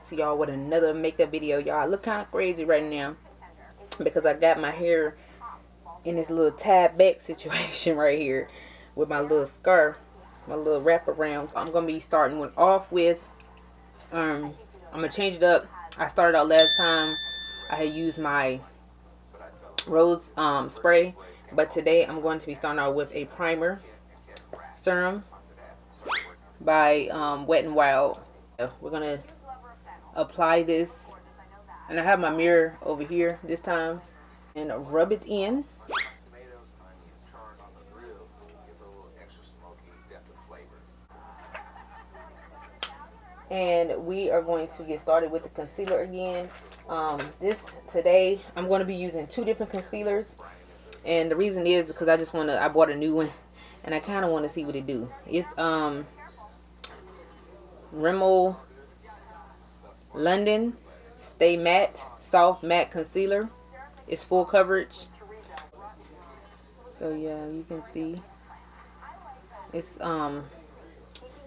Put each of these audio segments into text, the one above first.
back to y'all with another makeup video. Y'all, I look kind of crazy right now because I got my hair in this little tied back situation right here with my little scarf, my little wraparound. So I'm gonna be starting off with I'm gonna change it up. I started out last time, I had used my rose spray, but today I'm going to be starting out with a primer serum by Wet n Wild. We're gonna apply this, and I have my mirror over here this time, and rub it in. And we are going to get started with the concealer again. Today I'm going to be using two different concealers, and the reason is because I bought a new one and I kind of want to see what it do. It's Rimmel London Stay Matte Soft Matte Concealer. It's full coverage. So yeah, you can see it's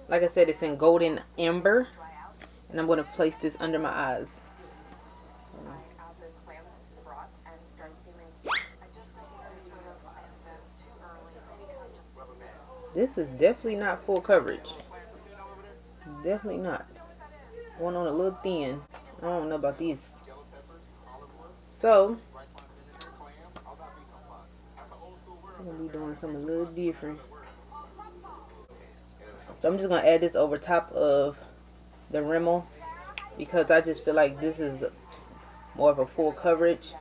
like I said, it's in golden amber, and I'm going to place this under my eyes. This is definitely not full coverage. Definitely not. Going on a little thin. I don't know about these. So I'm going to be doing something a little different. So I'm just going to add this over top of the Rimmel because I just feel like this is more of a full coverage.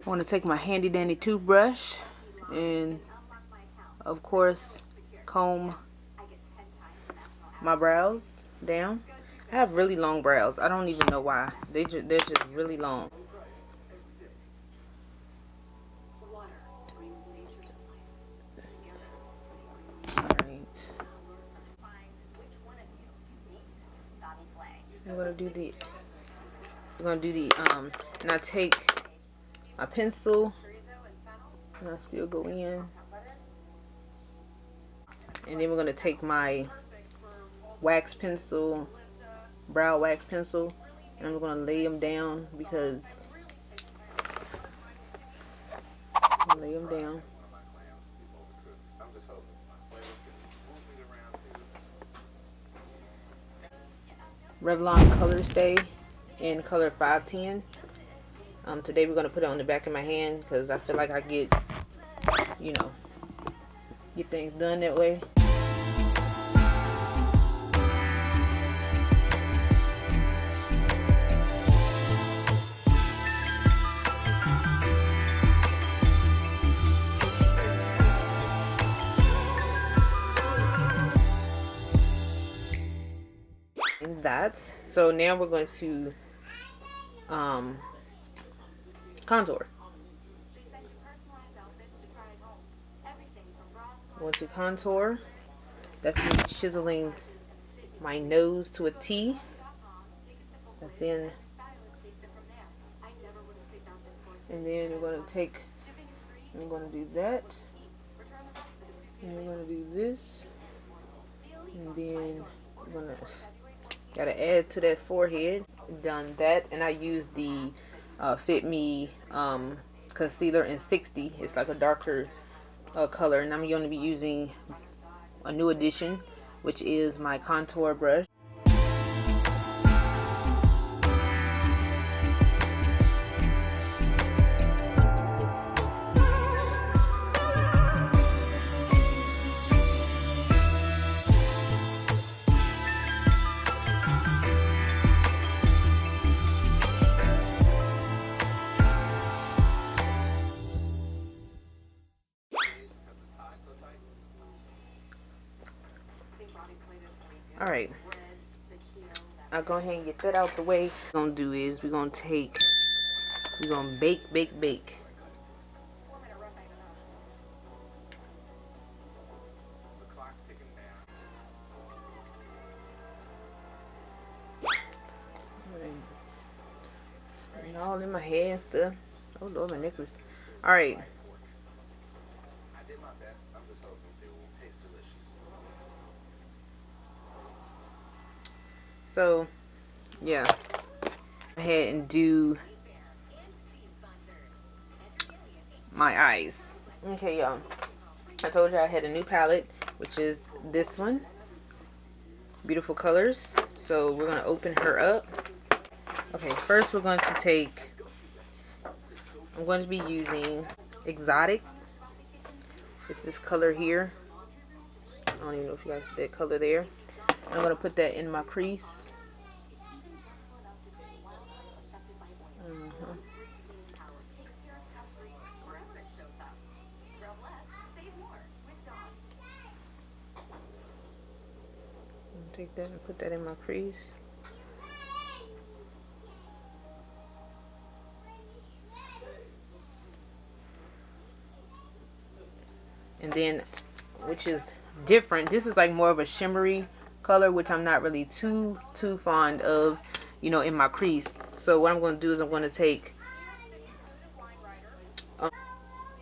I want to take my handy dandy toothbrush and of course comb my brows down. I have really long brows. I don't even know why. They're just really long. Alright. I'm gonna do the and I take my pencil and I still go in, and then we're gonna take my wax pencil, brow wax pencil, and I'm gonna lay them down because lay them down. Revlon Color Stay in color 510. Today we're going to put it on the back of my hand because I feel like I get things done that way. And that's so now we're going to contour. I want to contour. That's me chiseling my nose to a T. And then we're going to take, I'm going to do that. And we're going to do this. And then we're going to, gotta add to that forehead. Done that. And I used the Fit Me concealer in 60. It's like a darker color, and I'm going to be using a new addition, which is my contour brush. Alright, I'll go ahead and get that out the way. What we're going to do is we're going to bake. all in my hair and stuff. Oh Lord, my necklace. Alright. So, yeah. Go ahead and do my eyes. Okay, y'all. I told you I had a new palette, which is this one. Beautiful colors. So we're going to open her up. Okay, first we're going to take, I'm going to be using Exotic. It's this color here. I don't even know if you guys see that color there. I'm going to put that in my crease. Take that and put that in my crease. And then, which is different, this is like more of a shimmery color, which I'm not really too fond of, you know, in my crease. So what I'm going to do is I'm going to take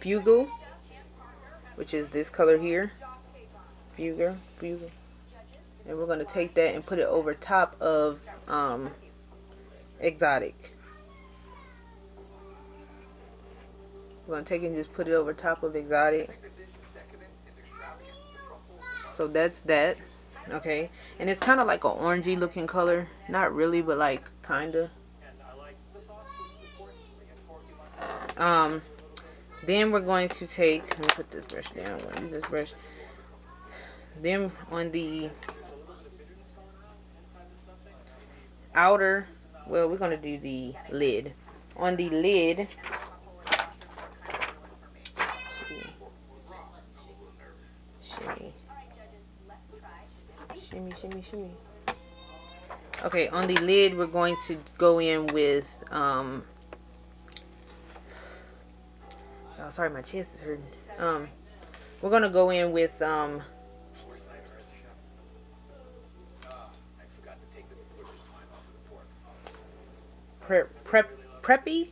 Fugal, which is this color here. Fugal. And we're going to take that and put it over top of Exotic. We're going to take it and just put it over top of Exotic. So that's that. Okay. And it's kind of like an orangey looking color. Not really, but like kind of. Then we're going to take, let me put this brush down. I'm going to use this brush. Then on the outer, well, we're going to do the lid. On the lid, shimmy. Okay, on the lid, we're going to go in with, oh, sorry, my chest is hurting. We're going to go in with, Preppy.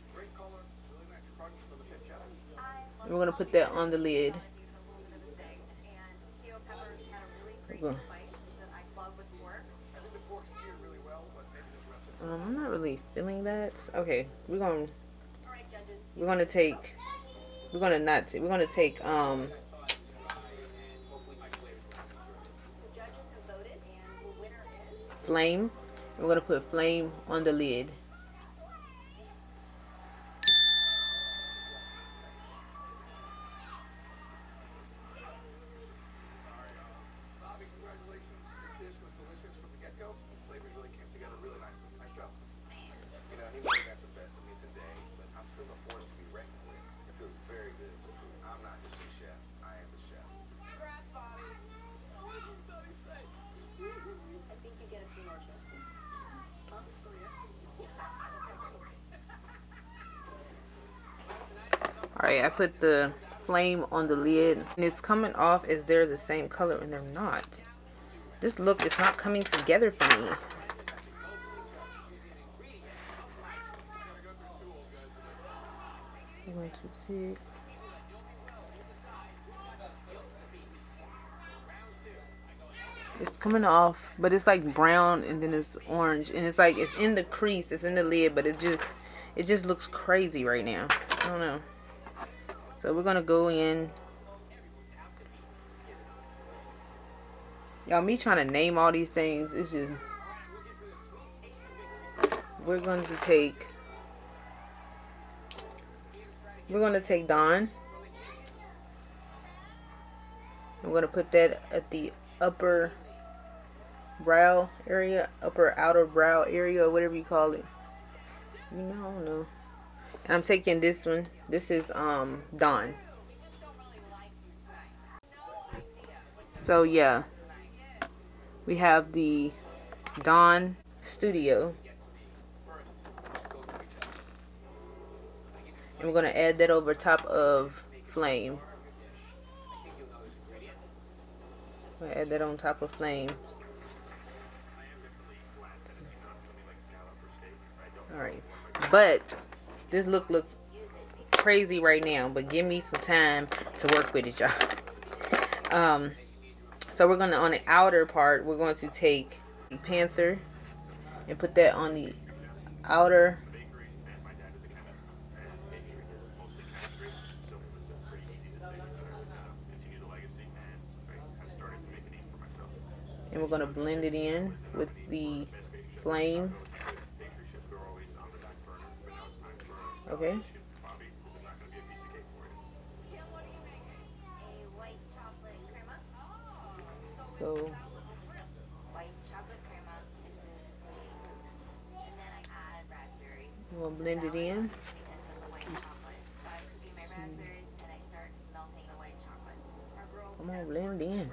And we're going to put that on the lid. I'm not really feeling that. Okay, we're going to take Flame. We're going to put Flame on the lid. Alright, I put the Flame on the lid, and it's coming off as they're the same color, and they're not. This look is not coming together for me. One, two, six. It's coming off, but it's like brown, and then it's orange, and it's like it's in the crease, it's in the lid, but it just looks crazy right now. I don't know. So we're gonna go in. Y'all, me trying to name all these things, it's just, we're going to take Dawn. I'm going to put that at the upper brow area, upper outer brow area, or whatever you call it. You know, I don't know. And I'm taking this one. This is Dawn. So yeah, we have the Dawn Studio, and we're going to add that over top of Flame. We'll add that on top of Flame. Alright, but This look looks crazy right now, but give me some time to work with it, y'all. So we're gonna, on the outer part, we're going to take the panther and put that on the outer. And we're gonna blend it in with the flame. Okay. So we'll blend it in. Come on, blend in.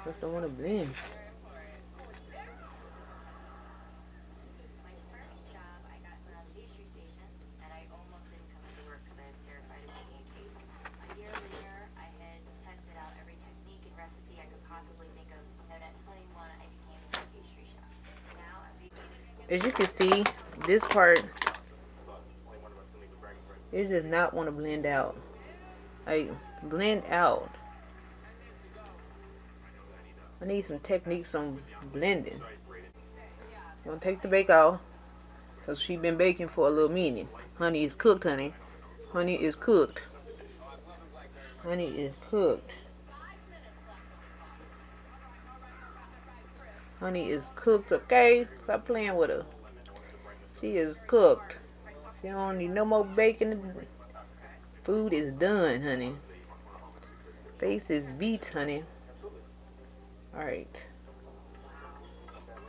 Just don't want to blend. As you can see, this part, it does not want to blend out. Like, blend out. I need some techniques on blending. I'm gonna take the bake off, because she's been baking for a little minute. Honey is cooked, honey. Honey is cooked. Honey is cooked. Honey is cooked, okay? Stop playing with her. She is cooked. She don't need no more bacon. Food is done, honey. Face is beat, honey. Alright.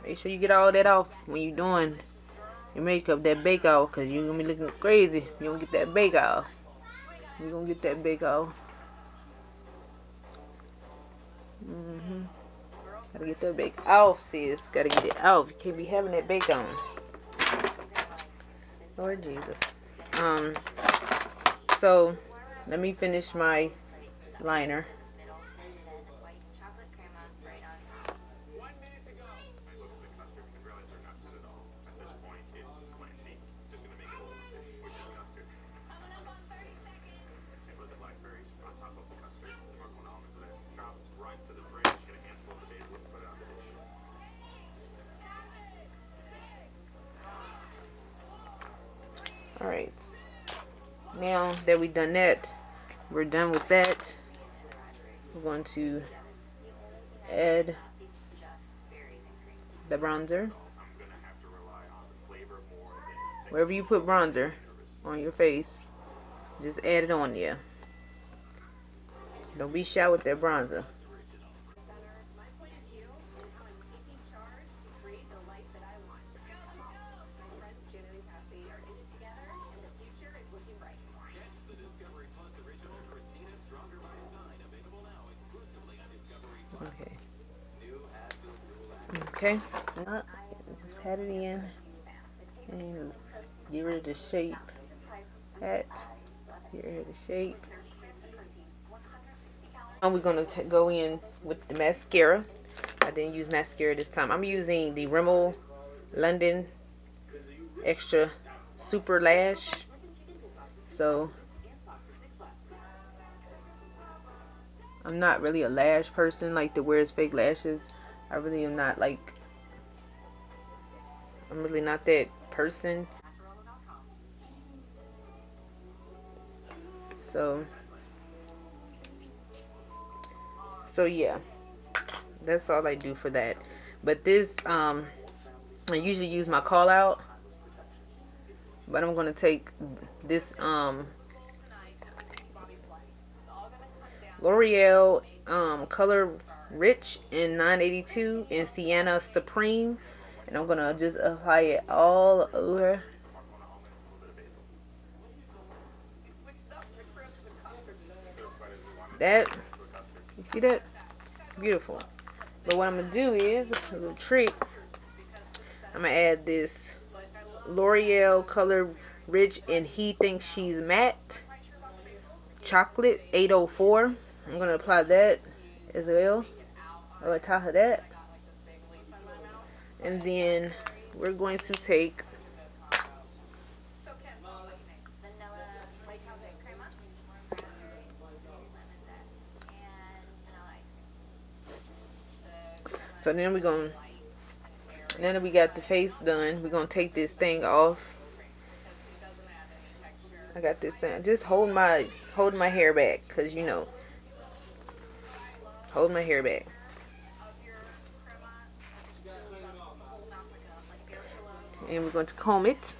Make sure you get all that off when you're doing your makeup, that bake off, because you're going to be looking crazy if you don't get that bake off. You're going to get that bake off. Gotta get that bake off, sis. Gotta get it off. You can't be having that bake on. Lord Jesus. So let me finish my liner. Alright, now that we've done that, we're done with that. We're going to add the bronzer. Wherever you put bronzer on your face, just add it on there. Don't be shy with that bronzer. Okay, just pat it in and get rid of the shape. Pat, get rid of the shape. And we're going to go in with the mascara. I didn't use mascara this time. I'm using the Rimmel London Extra Super Lash. So I'm not really a lash person, like that wears fake lashes. I really am not, like, I'm really not that person. So yeah, that's all I do for that. But this, I usually use my call out, but I'm gonna take this L'Oreal Color Rich in 982 and Sienna Supreme, and I'm gonna just apply it all over. That, you see that? Beautiful. But what I'm gonna do is a little trick. I'm gonna add this L'Oreal Color Rich and He Thinks She's Matte Chocolate 804. I'm gonna apply that as well over top of that, and then we're going to take So then now that we got the face done, we're gonna take this thing off. I got this thing. Just hold my hair back, cause you know, hold my hair back. And we're going to comb it.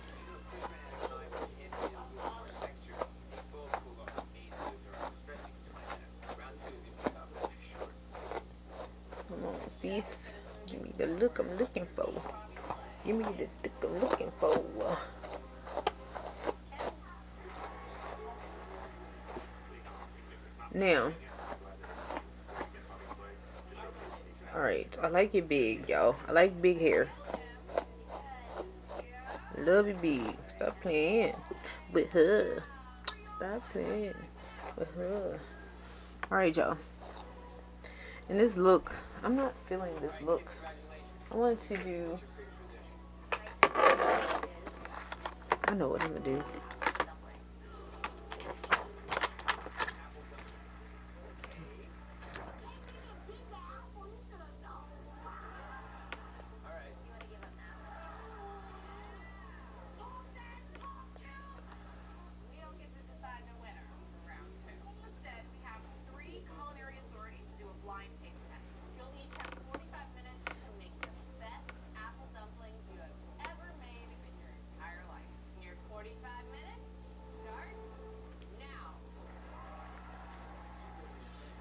Come on, sis. Give me the look I'm looking for. Give me the look I'm looking for. Now, alright, I like it big, y'all. I like big hair. Love it big. Stop playing with her. Stop playing with her. Alright, y'all. And this look, I'm not feeling this look. I want to do, I know what I'm going to do.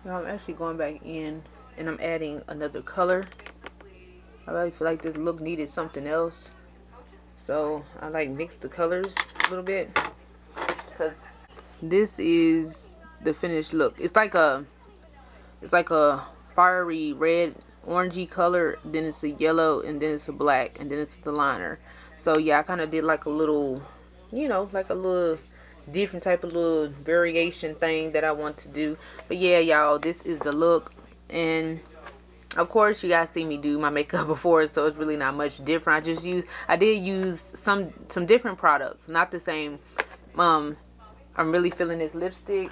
Now I'm actually going back in and I'm adding another color. I really feel like this look needed something else, so I like mixed the colors a little bit, because this is the finished look. It's like a fiery red orangey color, then it's a yellow, and then it's a black, and then it's the liner. So yeah, I kind of did like a little, you know, like a little different type of little variation thing that I want to do. But yeah, y'all, this is the look. And of course you guys see me do my makeup before, so it's really not much different. I did use some different products, not the same. I'm really feeling this lipstick.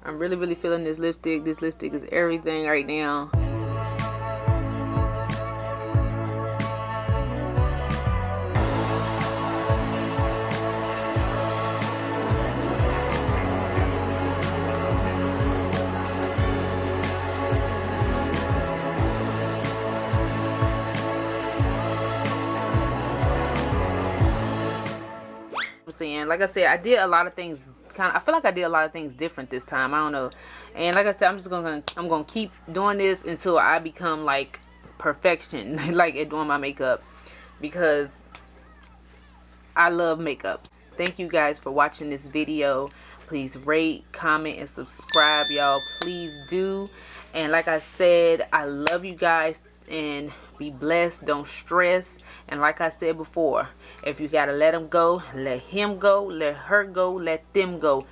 I'm really feeling this lipstick. This lipstick is everything right now. Like I said, I did a lot of things I feel like I did a lot of things different this time. I don't know. And like I said, I'm gonna keep doing this until I become like perfection like at doing my makeup, because I love makeup. Thank you guys for watching this video. Please rate, comment, and subscribe, y'all. Please do. And like I said, I love you guys, and be blessed. Don't stress. And like I said before, if you gotta let him go, let him go, let her go, let them go,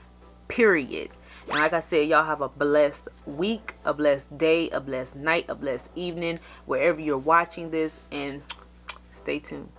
period. And like I said, y'all have a blessed week, a blessed day, a blessed night, a blessed evening, wherever you're watching this, and stay tuned.